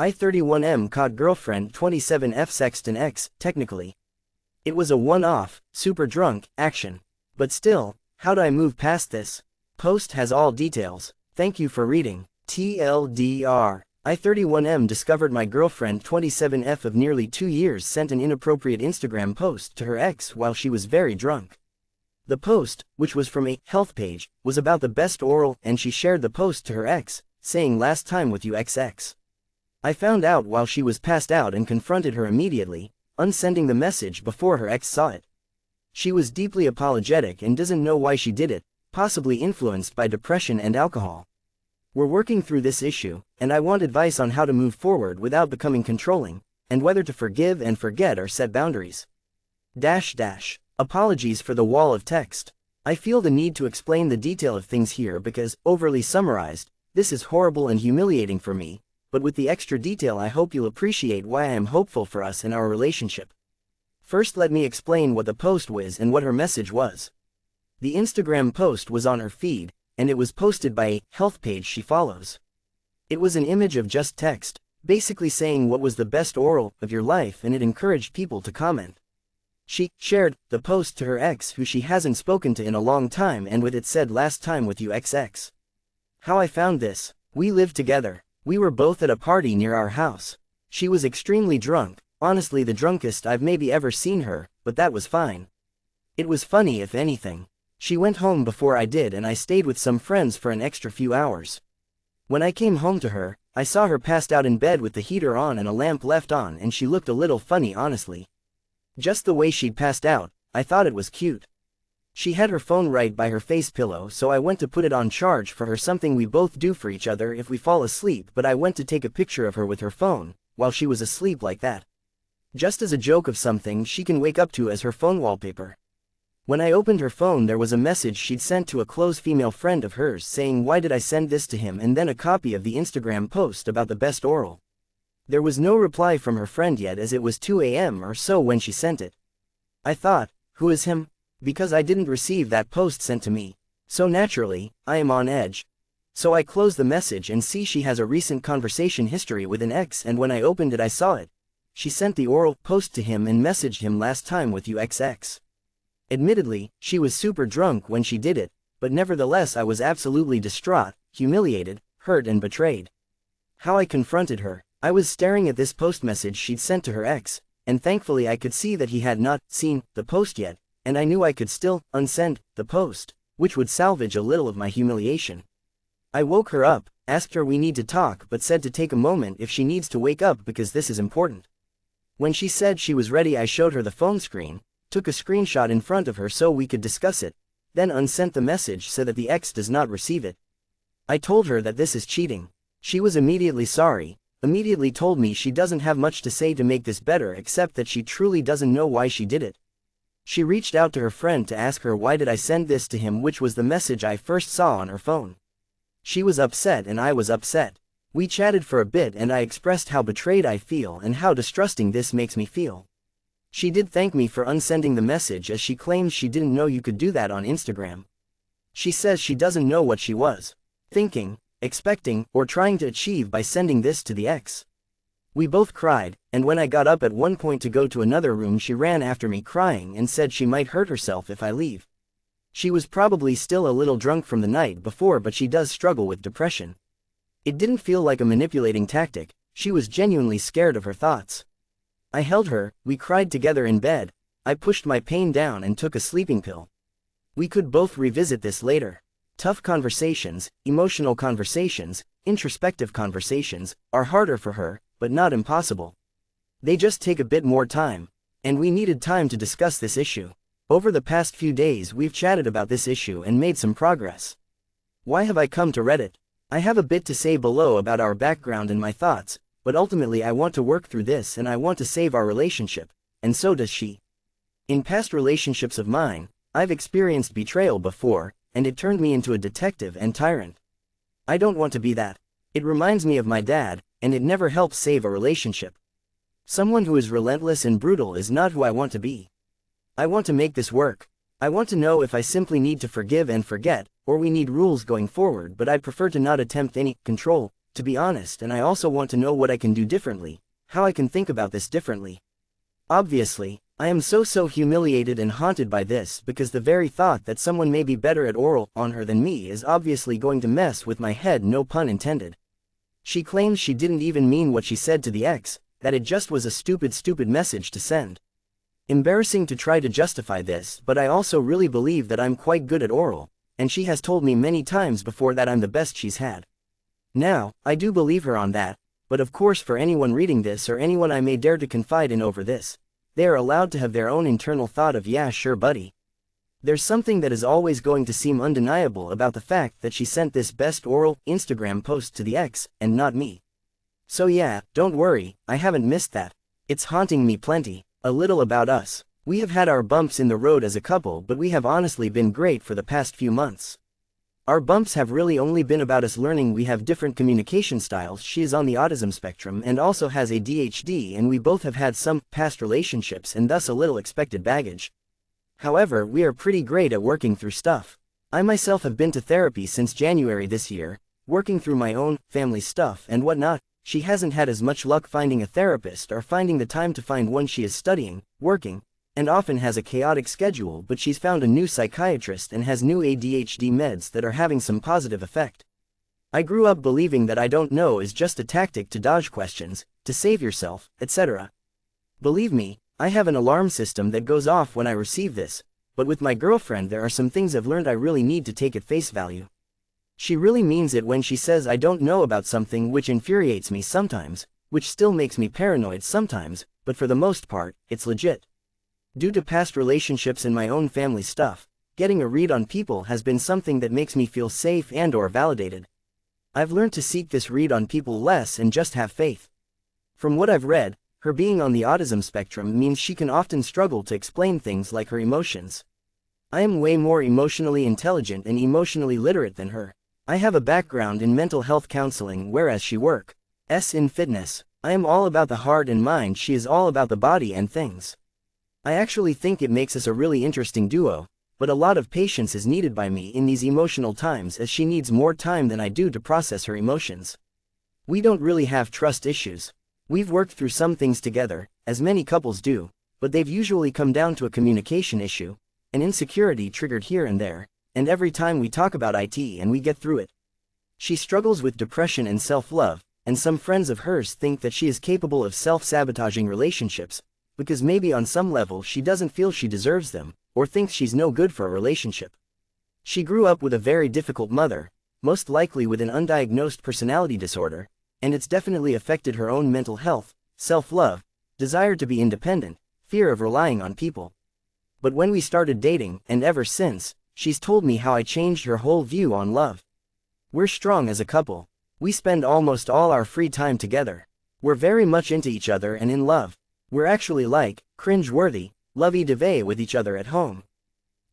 I-31M caught girlfriend 27F Sext and X, technically. It was a one-off, super drunk, action. But still, how'd I move past this? Post has all details. Thank you for reading. TLDR. I-31M discovered my girlfriend 27F of nearly 2 years sent an inappropriate Instagram post to her ex while she was very drunk. The post, which was from a health page, was about the best oral, and she shared the post to her ex, saying last time with you XX. I found out while she was passed out and confronted her immediately, unsending the message before her ex saw it. She was deeply apologetic and doesn't know why she did it, possibly influenced by depression and alcohol. We're working through this issue, and I want advice on how to move forward without becoming controlling, and whether to forgive and forget or set boundaries. Apologies for the wall of text. I feel the need to explain the detail of things here because, overly summarized, this is horrible and humiliating for me, but with the extra detail I hope you'll appreciate why I am hopeful for us and our relationship. First, let me explain what the post was and what her message was. The Instagram post was on her feed, and it was posted by a health page she follows. It was an image of just text, basically saying what was the best oral of your life, and it encouraged people to comment. She shared the post to her ex who she hasn't spoken to in a long time, and with it said last time with you XX. How I found this. We lived together. We were both at a party near our house. She was extremely drunk, honestly the drunkest I've maybe ever seen her, but that was fine. It was funny if anything. She went home before I did and I stayed with some friends for an extra few hours. When I came home to her, I saw her passed out in bed with the heater on and a lamp left on, and she looked a little funny honestly. Just the way she'd passed out, I thought it was cute. She had her phone right by her face pillow, so I went to put it on charge for her, something we both do for each other if we fall asleep, but I went to take a picture of her with her phone, while she was asleep like that. Just as a joke of something she can wake up to as her phone wallpaper. When I opened her phone there was a message she'd sent to a close female friend of hers saying why did I send this to him, and then a copy of the Instagram post about the best oral. There was no reply from her friend yet as it was 2 a.m. or so when she sent it. I thought, who is him? Because I didn't receive that post sent to me. So naturally, I am on edge. So I close the message and see she has a recent conversation history with an ex, and when I opened it I saw it. She sent the oral post to him and messaged him last time with you XX. Admittedly, she was super drunk when she did it, but nevertheless I was absolutely distraught, humiliated, hurt and betrayed. How I confronted her. I was staring at this post message she'd sent to her ex, and thankfully I could see that he had not seen the post yet, and I knew I could still unsend the post, which would salvage a little of my humiliation. I woke her up, asked her we need to talk, but said to take a moment if she needs to wake up because this is important. When she said she was ready I showed her the phone screen, took a screenshot in front of her so we could discuss it, then unsent the message so that the ex does not receive it. I told her that this is cheating. She was immediately sorry, immediately told me she doesn't have much to say to make this better except that she truly doesn't know why she did it. She reached out to her friend to ask her why did I send this to him, which was the message I first saw on her phone. She was upset and I was upset. We chatted for a bit and I expressed how betrayed I feel and how distrusting this makes me feel. She did thank me for unsending the message as she claims she didn't know you could do that on Instagram. She says she doesn't know what she was thinking, expecting, or trying to achieve by sending this to the ex. We both cried, and when I got up at one point to go to another room she ran after me crying and said she might hurt herself if I leave. She was probably still a little drunk from the night before, but she does struggle with depression. It didn't feel like a manipulating tactic, she was genuinely scared of her thoughts. I held her, we cried together in bed, I pushed my pain down and took a sleeping pill. We could both revisit this later. Tough conversations, emotional conversations, introspective conversations, are harder for her, but not impossible. They just take a bit more time, and we needed time to discuss this issue. Over the past few days we've chatted about this issue and made some progress. Why have I come to Reddit? I have a bit to say below about our background and my thoughts, but ultimately I want to work through this and I want to save our relationship, and so does she. In past relationships of mine, I've experienced betrayal before, and it turned me into a detective and tyrant. I don't want to be that. It reminds me of my dad, and it never helps save a relationship. Someone who is relentless and brutal is not who I want to be. I want to make this work. I want to know if I simply need to forgive and forget, or we need rules going forward, but I'd prefer to not attempt any control, to be honest, and I also want to know what I can do differently, how I can think about this differently. Obviously, I am so humiliated and haunted by this because the very thought that someone may be better at oral on her than me is obviously going to mess with my head, no pun intended. She claims she didn't even mean what she said to the ex, that it just was a stupid message to send. Embarrassing to try to justify this, but I also really believe that I'm quite good at oral, and she has told me many times before that I'm the best she's had. Now, I do believe her on that, but of course for anyone reading this or anyone I may dare to confide in over this, they are allowed to have their own internal thought of yeah sure buddy. There's something that is always going to seem undeniable about the fact that she sent this best oral Instagram post to the ex, and not me. So yeah, don't worry, I haven't missed that. It's haunting me plenty. A little about us. We have had our bumps in the road as a couple, but we have honestly been great for the past few months. Our bumps have really only been about us learning we have different communication styles. She is on the autism spectrum and also has ADHD, and we both have had some past relationships and thus a little expected baggage. However, we are pretty great at working through stuff. I myself have been to therapy since January this year, working through my own family stuff and whatnot. She hasn't had as much luck finding a therapist or finding the time to find one. She is studying, working, and often has a chaotic schedule, but she's found a new psychiatrist and has new ADHD meds that are having some positive effect. I grew up believing that I don't know is just a tactic to dodge questions, to save yourself, etc. Believe me, I have an alarm system that goes off when I receive this, but with my girlfriend there are some things I've learned I really need to take at face value. She really means it when she says I don't know about something, which infuriates me sometimes, which still makes me paranoid sometimes, but for the most part, it's legit. Due to past relationships and my own family stuff, getting a read on people has been something that makes me feel safe and or validated. I've learned to seek this read on people less and just have faith. From what I've read, her being on the autism spectrum means she can often struggle to explain things like her emotions. I am way more emotionally intelligent and emotionally literate than her. I have a background in mental health counseling, whereas she works in fitness. I am all about the heart and mind, she is all about the body and things. I actually think it makes us a really interesting duo, but a lot of patience is needed by me in these emotional times as she needs more time than I do to process her emotions. We don't really have trust issues. We've worked through some things together, as many couples do, but they've usually come down to a communication issue, an insecurity triggered here and there, and every time we talk about it and we get through it. She struggles with depression and self-love, and some friends of hers think that she is capable of self-sabotaging relationships, because maybe on some level she doesn't feel she deserves them, or thinks she's no good for a relationship. She grew up with a very difficult mother, most likely with an undiagnosed personality disorder, and it's definitely affected her own mental health, self-love, desire to be independent, fear of relying on people. But when we started dating, and ever since, she's told me how I changed her whole view on love. We're strong as a couple. We spend almost all our free time together. We're very much into each other and in love. We're actually like, cringe-worthy, lovey-dovey with each other at home.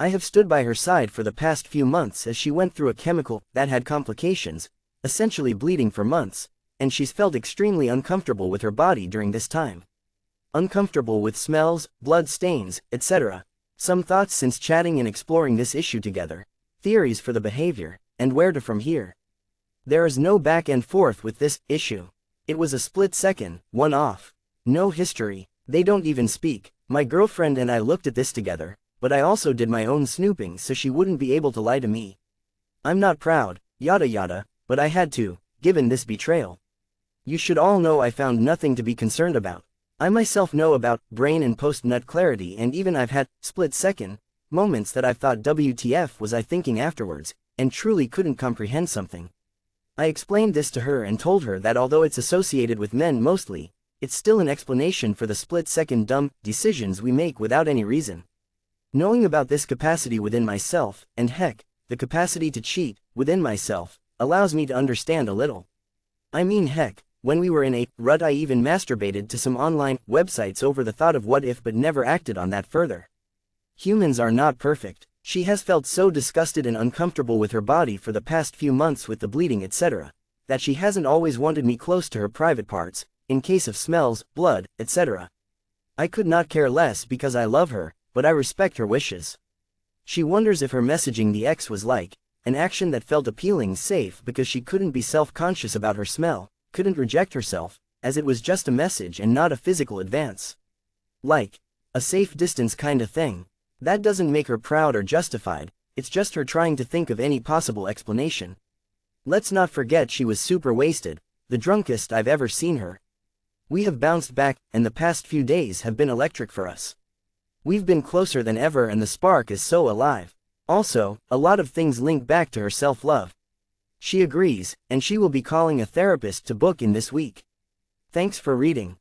I have stood by her side for the past few months as she went through a chemical that had complications, essentially bleeding for months, and she's felt extremely uncomfortable with her body during this time. Uncomfortable with smells, blood stains, etc. Some thoughts since chatting and exploring this issue together, theories for the behavior, and where to from here. There is no back and forth with this issue. It was a split second, one off. No history, they don't even speak. My girlfriend and I looked at this together, but I also did my own snooping so she wouldn't be able to lie to me. I'm not proud, yada yada, but I had to, given this betrayal. You should all know I found nothing to be concerned about. I myself know about brain and post-nut clarity, and even I've had split-second moments that I've thought WTF was I thinking afterwards, and truly couldn't comprehend something. I explained this to her and told her that although it's associated with men mostly, it's still an explanation for the split-second dumb decisions we make without any reason. Knowing about this capacity within myself, and heck, the capacity to cheat within myself, allows me to understand a little. I mean heck, when we were in a rut I even masturbated to some online websites over the thought of what if, but never acted on that further. Humans are not perfect. She has felt so disgusted and uncomfortable with her body for the past few months with the bleeding etc., that she hasn't always wanted me close to her private parts, in case of smells, blood, etc. I could not care less because I love her, but I respect her wishes. She wonders if her messaging the ex was like, an action that felt appealing, safe because she couldn't be self-conscious about her smell, couldn't reject herself, as it was just a message and not a physical advance. Like, a safe distance kinda thing. That doesn't make her proud or justified, it's just her trying to think of any possible explanation. Let's not forget she was super wasted, the drunkest I've ever seen her. We have bounced back, and the past few days have been electric for us. We've been closer than ever and the spark is so alive. Also, a lot of things link back to her self-love. She agrees, and she will be calling a therapist to book in this week. Thanks for reading.